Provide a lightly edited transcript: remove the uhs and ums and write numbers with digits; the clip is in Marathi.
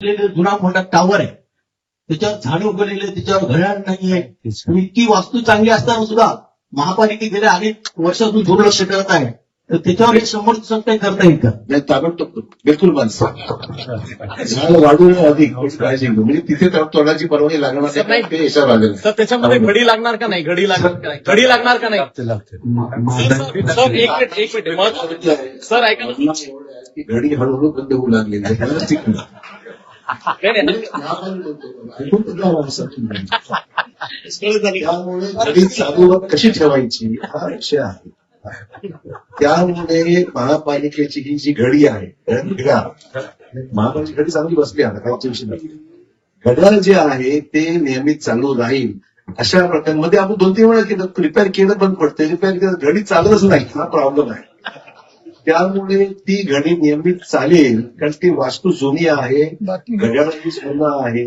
जुना मोठा टावर आहे, त्याच्यावर झाडं उगवलेले, त्याच्यावर घड्याळ नाहीये. इतकी वास्तू चांगली असताना सुद्धा महापालिका गेल्या अनेक वर्षातून दुर्लक्ष करत आहे. तर त्याच्यावर एक 100 दिवसात काही करता येईल का? नाही, ताबडतोब बिलकुल झाड वाढून अधिक काळजी घेऊ. म्हणजे तिथे तोडाची परवानगी लागणार नाही, ते याच्यावर आलेलं आहे. तर त्याच्यामध्ये घडी लागणार का नाही? घडी लागणार का नाही? घडी लागणार का नाही? सर एक मिनिट सर ऐका ना. की घडी हळूहळू बंद होऊ लागली आहे. त्यामुळे घडी चालू कशी ठेवायची हा विषय आहे. त्यामुळे महापालिकेची ही जी घडी आहे, महापालिकेची घडी चांगली बसली आहे, काही विषय नाही. घड्याळ जे आहे ते नियमित चालू राहील अशा प्रकारांमध्ये आपण 2-3 वेळा केलं, रिपेअर केलं बंद पडते, रिपेअर केलं घडी चालतच नाही, हा प्रॉब्लेम आहे. त्यामुळे ती घडी नियमित चालेल, कारण ती वास्तू जुनी आहे, घड्याळाची सोनं आहे.